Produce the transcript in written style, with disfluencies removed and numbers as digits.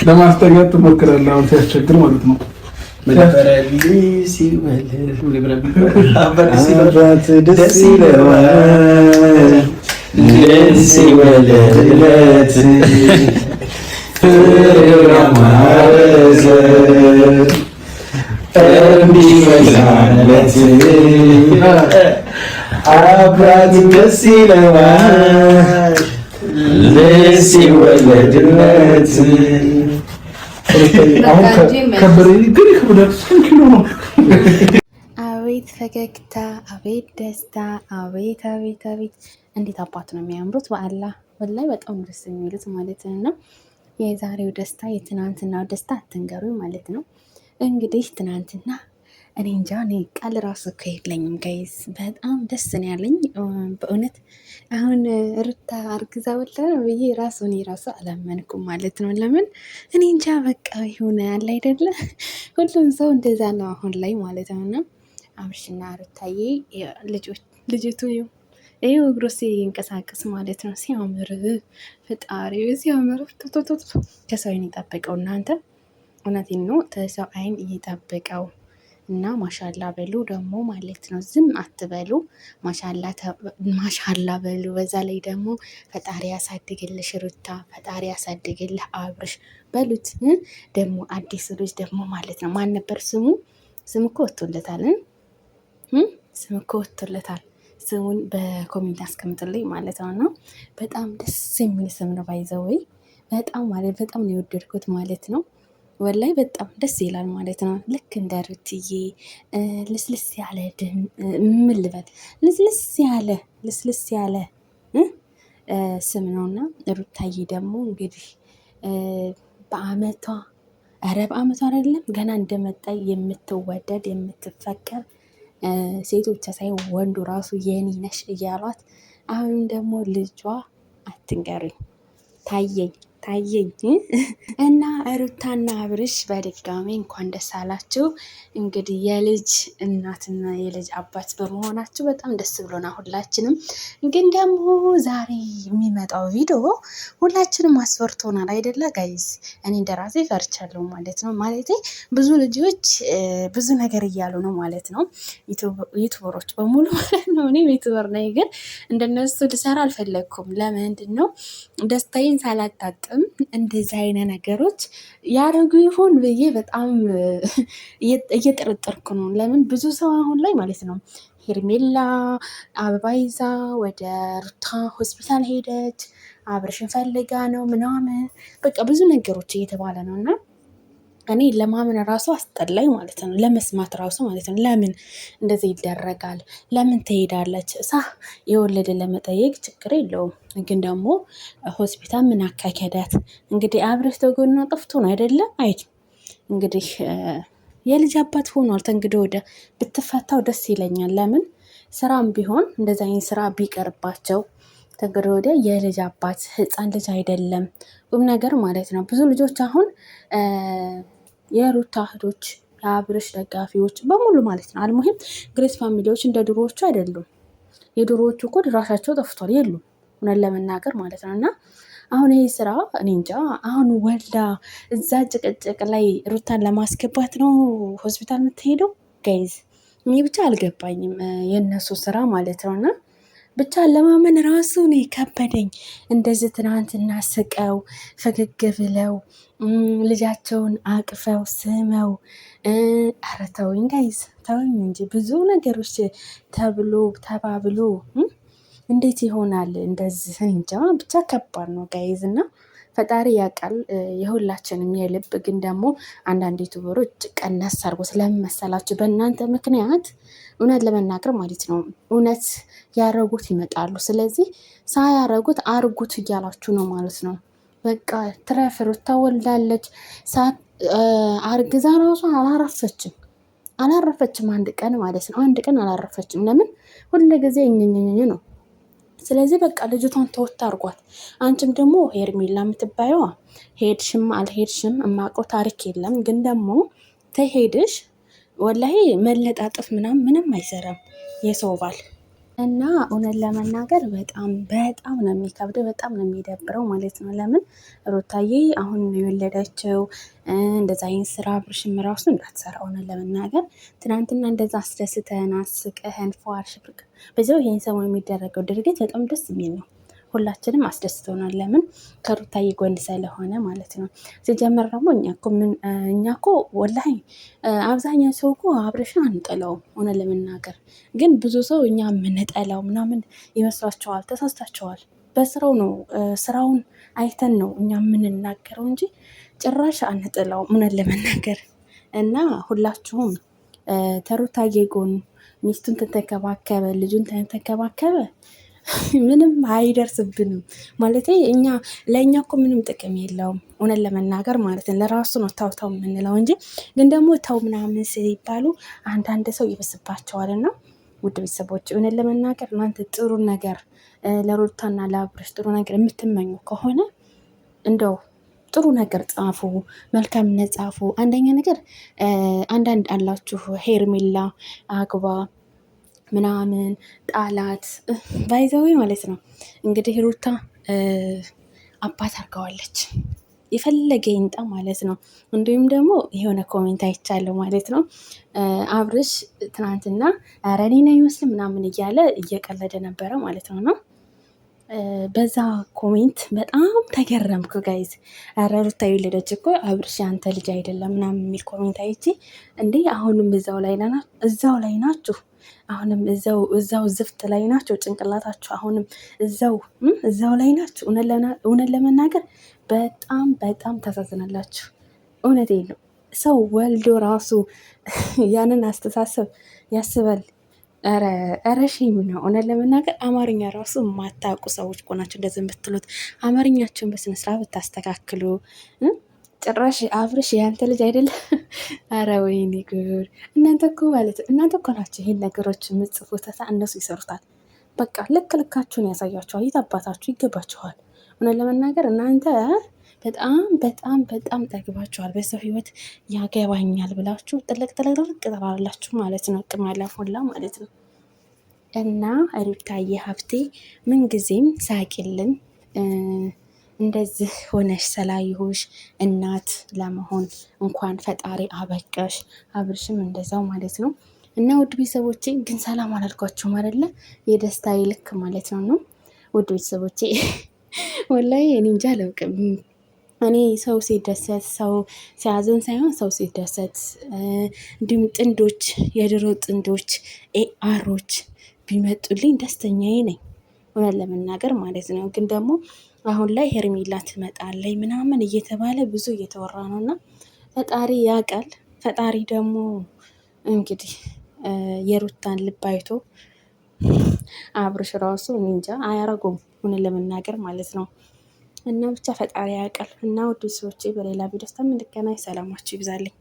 ለማስጠጋት ትሞክራለህ። አሁን ሲያስቸግር ማለት ነው። አባት ደስ ይለዋል ሲወለድለት እንዲመላለት አባት ደስ ይለዋል ሲወለድለት። አቤት ፈገግታ፣ አቤት ደስታ፣ አቤት አቤት አቤት! እንዴት አባት ነው የሚያምሩት! በአላህ ወላሂ በጣም ደስ የሚሉት ማለት ነው። የዛሬው ደስታ የትናንትናው ደስታ አትንገሩኝ ማለት ነው። እንግዲህ ትናንትና እኔ እንጃ እኔ ቃል ራሱ እኮ የለኝም ጋይዝ፣ በጣም ደስ ነው ያለኝ በእውነት። አሁን ሩታ አርግዛ ወልዳ ብዬ እኔ ራሱ አላመንኩም ማለት ነው። ለምን እኔ እንጃ በቃ የሆነ ያለ አይደለ፣ ሁሉም ሰው እንደዛ ነው አሁን ላይ ማለት ነው። እና አብርሽና ሩታዬ ልጅቱ ይኸው እግሩ ሲንቀሳቀስ ማለት ነው። ሲያምር ፈጣሪ ሲያምር፣ ከሰው አይን ይጠብቀው እናንተ፣ እውነቴን ነው ከሰው አይን እየጠበቀው እና ማሻላ በሉ ደግሞ ማለት ነው። ዝም አትበሉ፣ ማሻላ በሉ። በዛ ላይ ደግሞ ፈጣሪ ያሳድግልሽ ሩታ፣ ፈጣሪ ያሳድግልህ አብርሽ በሉት። ደግሞ አዲስ ልጅ ደግሞ ማለት ነው ማን ነበር ስሙ? ስም እኮ ወጥቶለታል። ስም እኮ ወጥቶለታል። ስሙን በኮሜንት አስቀምጥልኝ ማለት ነው። እና በጣም ደስ የሚል ስም ነው ባይዘወይ፣ በጣም ማለት በጣም ነው የወደድኩት ማለት ነው። ወላይ በጣም ደስ ይላል ማለት ነው። ልክ እንደ ሩትዬ ልስልስ ያለ ምን ልበል፣ ልስልስ ያለ ስም ነውና፣ ሩታዬ ደግሞ እንግዲህ በአመቷ አይደለም ገና እንደመጣ የምትወደድ የምትፈቀር ሴቶች ሳይሆን ወንዱ ራሱ የኔ ነሽ እያሏት፣ አሁን ደግሞ ልጇ አትንገሩኝ ታየኝ እና ሩታና አብርሽ በድጋሚ እንኳን ደስ አላችሁ። እንግዲህ የልጅ እናትና የልጅ አባት በመሆናችሁ በጣም ደስ ብሎና ሁላችንም። ግን ደግሞ ዛሬ የሚመጣው ቪዲዮ ሁላችንም አስፈርቶናል አይደለ ጋይዝ? እኔ እንደራሴ ፈርቻለሁ ማለት ነው። ማለቴ ብዙ ልጆች ብዙ ነገር እያሉ ነው ማለት ነው። ዩቱበሮች በሙሉ ማለት ነው። እኔ ዩቱበር ነኝ፣ ግን እንደነሱ ልሰራ አልፈለግኩም። ለምንድን ነው ደስታዬን ሳላጣጥም እንደዚህ አይነት ነገሮች ያደረጉ ይሆን ብዬ በጣም እየጠረጠርኩ ነው። ለምን ብዙ ሰው አሁን ላይ ማለት ነው ሄርሜላ አበባ ይዛ ወደ ሩታ ሆስፒታል ሄደች፣ አብርሽን ፈልጋ ነው ምናምን፣ በቃ ብዙ ነገሮች እየተባለ ነው። እና እኔ ለማመን ራሱ አስጠላኝ ማለት ነው፣ ለመስማት ራሱ ማለት ነው። ለምን እንደዚህ ይደረጋል? ለምን ትሄዳለች? የወለደ ለመጠየቅ ችግር የለውም፣ ግን ደግሞ ሆስፒታል ምን አካከዳት? እንግዲህ አብረሽ ተጎኗ ጠፍቶ ነው አይደለም? እንግዲህ የልጅ አባት ሆኗል። ተንግዲህ ወደ ብትፈታው ደስ ይለኛል። ለምን ስራም ቢሆን እንደዚህ አይነት ስራ ቢቀርባቸው ተንግዲህ ወደ የልጅ አባት ህፃን ልጅ አይደለም ቁም ነገር ማለት ነው። ብዙ ልጆች አሁን የሩታ እህቶች የአብርሽ ደጋፊዎች በሙሉ ማለት ነው አልሙሂም ግሬስ ፋሚሊዎች እንደ ድሮዎቹ አይደሉም። የድሮዎቹ እኮ ድራሻቸው ጠፍቷል፣ የሉም እውነት ለመናገር ማለት ነው። እና አሁን ይህ ስራ እኔ እንጃ፣ አሁን ወልዳ እዛ ጭቅጭቅ ላይ ሩታን ለማስገባት ነው ሆስፒታል የምትሄደው ጋይዝ። እኔ ብቻ አልገባኝም የእነሱ ስራ ማለት ነው። እና ብቻ ለማመን ራሱ እኔ ከበደኝ። እንደዚህ ትናንትና ስቀው ፈገግ ብለው ልጃቸውን አቅፈው ስመው፣ ኧረ ተውኝ ጋይዝ ተውኝ እንጂ ብዙ ነገሮች ተባብሎ እንዴት ይሆናል እንደዚህ? እንጃ ብቻ ከባድ ነው ጋይዝ። እና ፈጣሪ ያውቃል የሁላችንም የልብ። ግን ደግሞ አንዳንድ ዩቱበሮች ቀነስ አድርጎ ስለመሰላችሁ በእናንተ ምክንያት እውነት ለመናገር ማለት ነው እውነት ያረጉት ይመጣሉ። ስለዚህ ሳያረጉት አርጉት እያላችሁ ነው ማለት ነው። በቃ ትረፍ ሩታ ወልዳለች። አርግዛ ራሱ አላረፈችም አንድ ቀን ማለት ነው። አንድ ቀን አላረፈችም። ለምን ሁሉ ጊዜ እኝኝኝ ነው። ስለዚህ በቃ ልጅቷን ተወት አርጓት። አንቺም ደግሞ ሄርሜላ የምትባየዋ ሄድሽም አልሄድሽም እማውቀው ታሪክ የለም። ግን ደግሞ ተሄድሽ ወላሂ መለጣጥፍ ምንም አይሰራም የሰው ባል እና እውነት ለመናገር በጣም በጣም ነው የሚከብደው፣ በጣም ነው የሚደብረው ማለት ነው። ለምን ሩታዬ አሁን ነው የወለደችው። እንደዛ አይነት ስራ አብርሽም ራሱ እንዳትሰራ እውነት ለመናገር ትናንትና እንደዛ አስደስተን አስቀህን ፏርሽ ብርቅ በዚያው ይሄን ሰሞን የሚደረገው ድርጊት በጣም ደስ የሚል ነው። ሁላችንም አስደስቶናል። ለምን ከሩታዬ ጎን ስለሆነ ማለት ነው። ሲጀመር ደግሞ እኛ እኮ ወላሂ አብዛኛው ሰው እኮ አብርሽን አንጠላውም እውነት ለመናገር ግን ብዙ ሰው እኛ የምንጠላው ምናምን ይመስላችኋል። ተሳስታችኋል። በስራው ነው ስራውን አይተን ነው እኛ የምንናገረው እንጂ ጭራሽ አንጥላውም እውነት ለመናገር እና ሁላችሁም ከሩታዬ ጎን ሚስቱን ተንከባከበ፣ ልጁን ተንከባከበ ምንም አይደርስብንም ማለት ለእኛ እኮ ምንም ጥቅም የለውም እውነት ለመናገር ማለት ነው። ለራሱ ነው ታው የምንለው እንጂ ግን ደግሞ ተው ምናምን ሲባሉ አንዳንድ ሰው ይበስባቸዋል። እና ውድ ቤተሰቦች እውነት ለመናገር እናንተ ጥሩ ነገር ለሩታና ለአብርሽ ጥሩ ነገር የምትመኙ ከሆነ እንደው ጥሩ ነገር ጻፉ፣ መልካምነት ጻፉ። አንደኛ ነገር አንዳንድ አላችሁ ሄርሜላ አግባ ምናምን ጣላት ባይዘዊ ማለት ነው። እንግዲህ ሩታ አባት አድርገዋለች የፈለገ ይንጣ ማለት ነው። እንዲሁም ደግሞ የሆነ ኮሜንት አይቻለሁ ማለት ነው። አብርሽ ትናንትና ኧረ እኔን አይመስልም ምናምን እያለ እየቀለደ ነበረ ማለት ነው። በዛ ኮሜንት በጣም ተገረምኩ ጋይዝ። ኧረ ሩታ የወለደች እኮ አብርሽ ያንተ ልጅ አይደለም ምናምን የሚል ኮሜንት አይቼ እንዴ አሁንም እዛው ላይ ናችሁ አሁንም እዛው ዝፍት ላይ ናቸው ጭንቅላታችሁ አሁንም እዛው ላይ ናችሁ። እውነት ለመናገር በጣም በጣም ታሳዝናላችሁ። እውነቴን ነው። ሰው ወልዶ ራሱ ያንን አስተሳሰብ ያስባል። ኧረ ሼም ነው እውነት ለመናገር። አማርኛ ራሱ የማታውቁ ሰዎች እኮ ናቸው እንደዚህ የምትሉት። አማርኛቸውን በስነስርዓት ብታስተካክሉ። ጭራሽ አብርሽ ያንተ ልጅ አይደለም። አረ ወይኔ ጉድ! እናንተ እኮ ናቸው ይሄን ነገሮች የምጽፉት። እነሱ ይሰሩታል። በቃ ልካችሁን ያሳያችኋል። የት አባታችሁ ይገባችኋል። እውነት ለመናገር እናንተ በጣም በጣም በጣም ጠግባችኋል። በሰው ህይወት ያገባኛል ብላችሁ ጥልቅ ጥላላችሁ ማለት ነው። ቅማላ ሁላ ማለት ነው። እና ሩታዬ ሀብቴ ምንጊዜም ሳቂልን። እንደዚህ ሆነሽ ሰላይሁሽ እናት ለመሆን እንኳን ፈጣሪ አበቀሽ። አብርሽም እንደዛው ማለት ነው። እና ውድ ቤተሰቦቼ ግን ሰላም አላልኳችሁም አይደለ? የደስታ ይልክ ማለት ነው። ውድ ቤተሰቦቼ ወላሂ እኔ እንጃ አላውቅም። እኔ ሰው ሲደሰት ሰው ሲያዝን ሳይሆን ሰው ሲደሰት እንዲሁም ጥንዶች የድሮ ጥንዶች ኤአሮች ቢመጡልኝ ደስተኛዬ ነኝ እውነት ለመናገር ማለት ነው። ግን ደግሞ አሁን ላይ ሄርሜላ ትመጣለች ምናምን እየተባለ ብዙ እየተወራ ነው እና ፈጣሪ ያውቃል። ፈጣሪ ደግሞ እንግዲህ የሩታን ልብ አይቶ አብርሽ ራሱ እንጃ አያረጉም እውነት ለመናገር ማለት ነው። እና ብቻ ፈጣሪ ያውቃል። እና ውድ ሰዎች በሌላ ቪዲዮ እስከምንገናኝ ሰላማችሁ ይብዛልኝ።